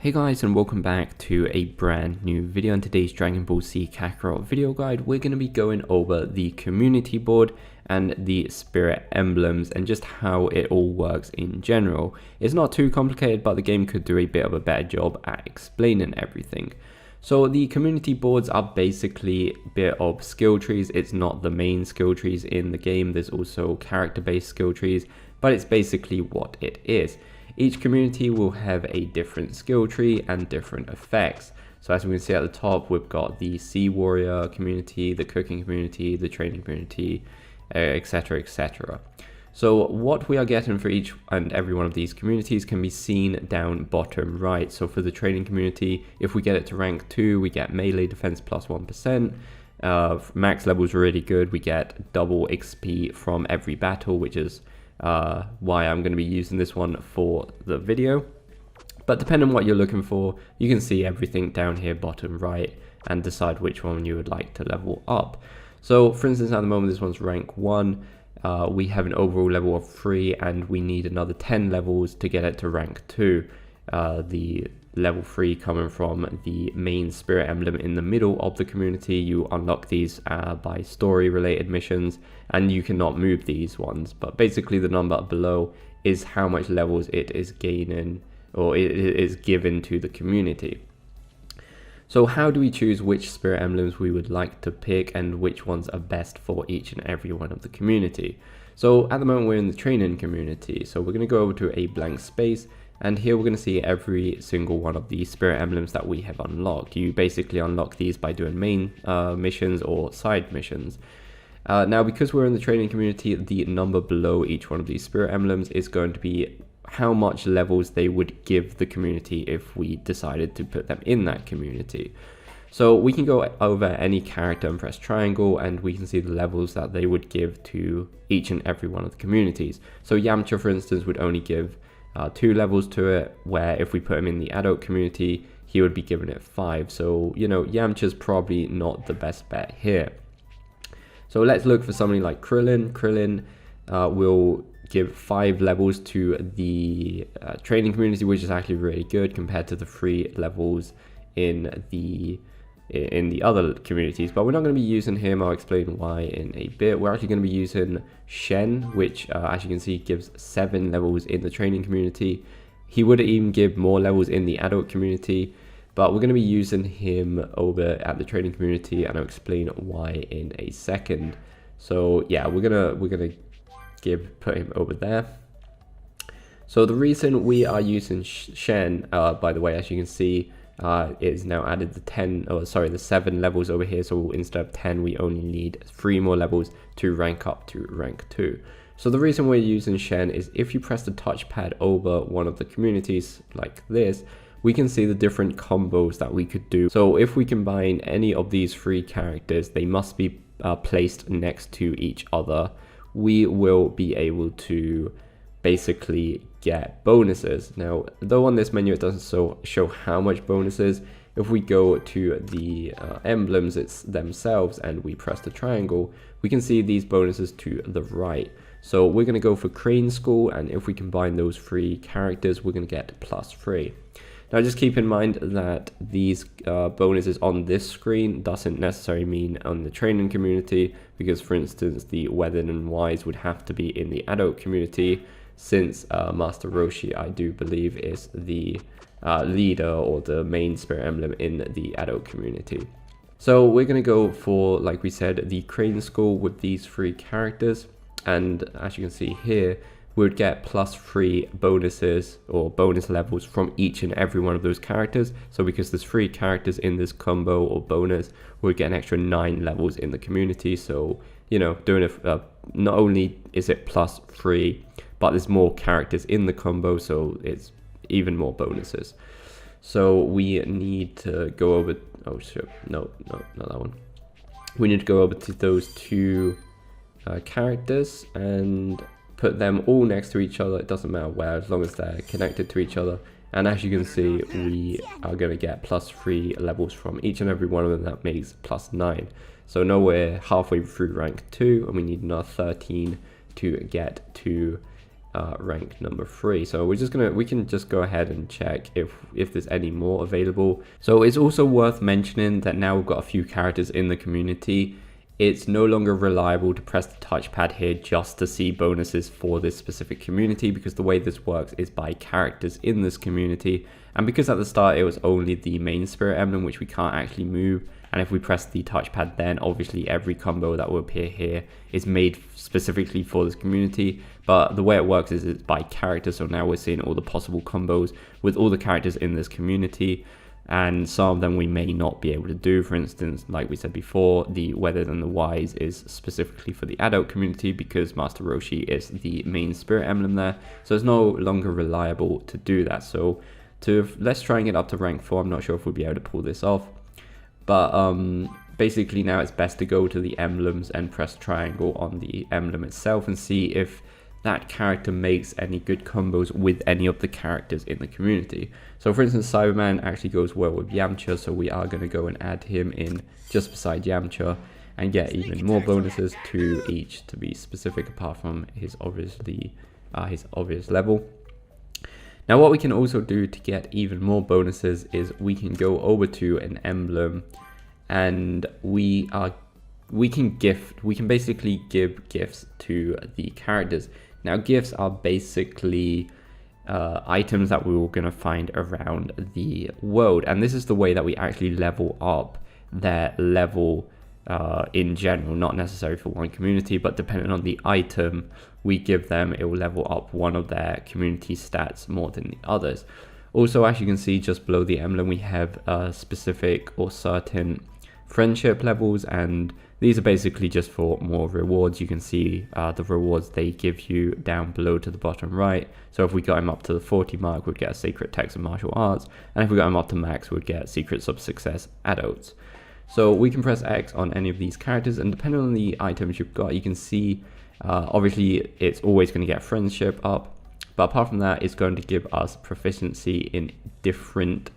Hey guys, and welcome back to a brand new video. In today's Dragon Ball Z Kakarot video guide, we're going to be going over the community board and the spirit emblems and just how it all works in general. It's not too complicated, but the game could do a bit of a better job at explaining everything. So the community boards are basically a bit of skill trees. It's not the main skill trees in the game. There's also character-based skill trees, but it's basically what it is. Each community will have a different skill tree and different effects. So as we can see at the top, we've got the Sea Warrior community, the cooking community, the training community, etc, etc. So what we are getting for each and every one of these communities can be seen down bottom right. So for the training community, if we get it to rank 2, we get melee defense plus 1%. Max level is really good. We get double XP from every battle, which is why I'm going to be using this one for the video. But depending on what you're looking for, you can see everything down here bottom right and decide which one you would like to level up. So for instance, at the moment this one's rank 1. We have an overall level of 3 and we need another 10 levels to get it to rank 2. The level 3 coming from the main spirit emblem in the middle of the community. You unlock these by story related missions, and you cannot move these ones, but basically the number below is how much levels it is gaining, or it is given to the community. So how do we choose which spirit emblems we would like to pick and which ones are best for each and every one of the community? So at the moment we're in the training community, so we're going to go over to a blank space. And here we're going to see every single one of the spirit emblems that we have unlocked. You basically unlock these by doing main missions or side missions. Now, because we're in the training community, the number below each one of these spirit emblems is going to be how much levels they would give the community if we decided to put them in that community. So we can go over any character and press triangle, and we can see the levels that they would give to each and every one of the communities. So Yamcha, for instance, would only give 2 levels to it, where if we put him in the adult community, he would be given it 5. So, you know, Yamcha's probably not the best bet here. So let's look for somebody like Krillin. Krillin will give 5 levels to the training community, which is actually really good compared to the 3 levels in the other communities. But we're not going to be using him. I'll explain why in a bit. We're actually going to be using Shen, which as you can see gives 7 levels in the training community. He would even give more levels in the adult community, but we're going to be using him over at the training community, and I'll explain why in a second. So yeah, we're gonna put him over there. So the reason we are using Shen, by the way, as you can see, is now added the 7 levels over here. So instead of 10, we only need 3 more levels to rank up to rank 2. So the reason we're using Shen is if you press the touchpad over one of the communities like this, we can see the different combos that we could do. So if we combine any of these 3 characters, they must be placed next to each other. We will be able to basically get bonuses. Now, though on this menu it doesn't show how much bonuses, if we go to the emblems themselves and we press the triangle, we can see these bonuses to the right. So we're going to go for Crane School, and if we combine those 3 characters, we're going to get +3. Now just keep in mind that these bonuses on this screen doesn't necessarily mean on the training community, because for instance the Weathered and Wise would have to be in the adult community, since Master Roshi, I do believe, is the leader or the main spirit emblem in the adult community. So we're going to go for, like we said, the Crane School with these 3 characters, and as you can see here, we would get +3 bonuses or bonus levels from each and every one of those characters. So because there's 3 characters in this combo or bonus, we'd get an extra 9 levels in the community. So, you know, doing it, not only is it +3, but there's more characters in the combo, so it's even more bonuses. So we need to go over, oh sure, no, not that one. We need to go over to those 2 characters and put them all next to each other. It doesn't matter where, as long as they're connected to each other. And as you can see, we are going to get +3 levels from each and every one of them. That makes +9. So now we're halfway through rank 2, and we need another 13 to get to rank number 3. So we can just go ahead and check if there's any more available. So it's also worth mentioning that now we've got a few characters in the community. It's no longer reliable to press the touchpad here just to see bonuses for this specific community, because the way this works is by characters in this community. And because at the start it was only the main spirit emblem, which we can't actually move, and if we press the touchpad, then obviously every combo that will appear here is made specifically for this community. But the way it works is it's by character, so now we're seeing all the possible combos with all the characters in this community. And some of them we may not be able to do. For instance, like we said before, the Weathered and the Wise is specifically for the adult community because Master Roshi is the main spirit emblem there. So it's no longer reliable to do that. So let's try and get up to rank 4. I'm not sure if we'll be able to pull this off. But basically now it's best to go to the emblems and press triangle on the emblem itself and see if that character makes any good combos with any of the characters in the community. So for instance, Cyberman actually goes well with Yamcha, so we are going to go and add him in just beside Yamcha and get even more bonuses to each to be specific, apart from his obvious level. Now what we can also do to get even more bonuses is we can go over to an emblem and we can basically give gifts to the characters. Now gifts are basically items that we're going to find around the world, and this is the way that we actually level up their level in general, not necessarily for one community, but depending on the item we give them, it will level up one of their community stats more than the others. Also, as you can see just below the emblem, we have specific or certain friendship levels, and these are basically just for more rewards. You can see the rewards they give you down below to the bottom right. So if we got him up to the 40 mark, we'd get a Sacred Text of Martial Arts, and if we got him up to max, we'd get Secrets of Success Adults. So we can press X on any of these characters, and depending on the items you've got, you can see obviously it's always going to get friendship up, but apart from that, it's going to give us proficiency in different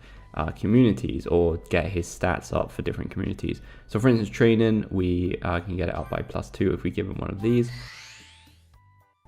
communities, or get his stats up for different communities. So for instance, training, we can get it up by +2 if we give him one of these.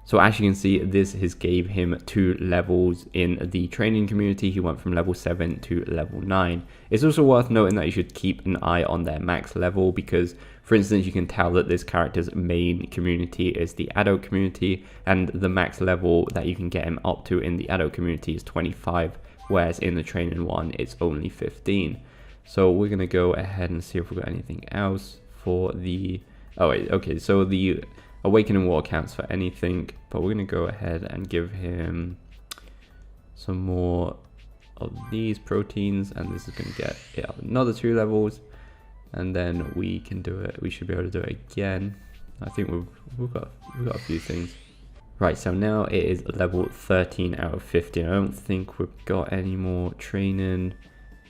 So as you can see, this has gave him 2 levels in the training community. He went from level 7 to level 9. It's also worth noting that you should keep an eye on their max level, because for instance, you can tell that this character's main community is the adult community, and the max level that you can get him up to in the adult community is 25, whereas in the training one it's only 15. So we're gonna go ahead and see if we've got anything else for the so the Awakening War counts for anything, but we're gonna go ahead and give him some more of these proteins, and this is gonna get it up another 2 levels, and then we can do it. We should be able to do it again. I think we've got a few things. Right, so now it is level 13 out of 15. I don't think we've got any more training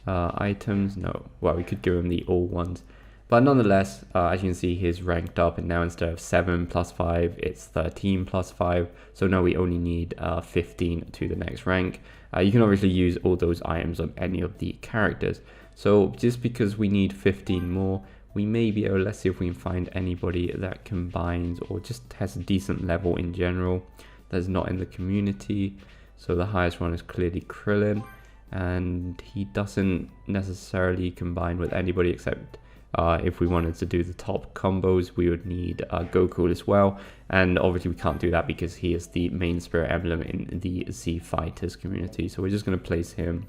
items. No, well, we could give him the all ones. But nonetheless, as you can see, he's ranked up, and now instead of 7 plus 5, it's 13 plus 5. So now we only need 15 to the next rank. You can obviously use all those items on any of the characters. So just because we need 15 more, we may be able, let's see if we can find anybody that combines or just has a decent level in general that's not in the community. So the highest one is clearly Krillin, and he doesn't necessarily combine with anybody except if we wanted to do the top combos, we would need Goku as well, and obviously we can't do that because he is the main spirit emblem in the Z Fighters community. So we're just going to place him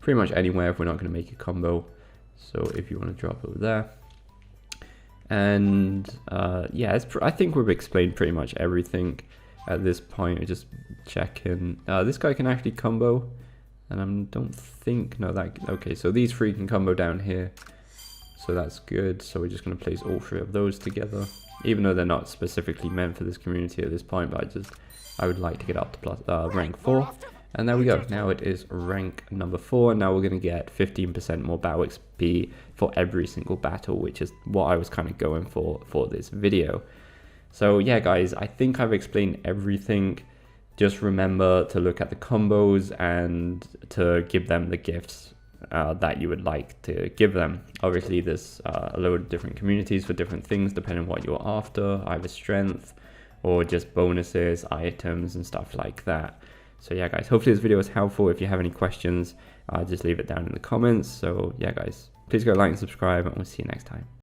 pretty much anywhere if we're not going to make a combo. So if you want to drop over there. And yeah, I think we've explained pretty much everything at this point. We're just checking. This guy can actually combo, and I don't think, no, that, okay, so these 3 can combo down here. So that's good. So we're just going to place all 3 of those together, even though they're not specifically meant for this community at this point, but I would like to get up to rank 4. And there we go. Now it is rank number 4. And now we're going to get 15% more battle XP for every single battle, which is what I was kind of going for this video. So yeah, guys, I think I've explained everything. Just remember to look at the combos and to give them the gifts that you would like to give them. Obviously, there's a load of different communities for different things depending on what you're after, either strength or just bonuses, items, and stuff like that. So yeah, guys, hopefully this video was helpful. If you have any questions, just leave it down in the comments. So yeah, guys, please go like and subscribe, and we'll see you next time.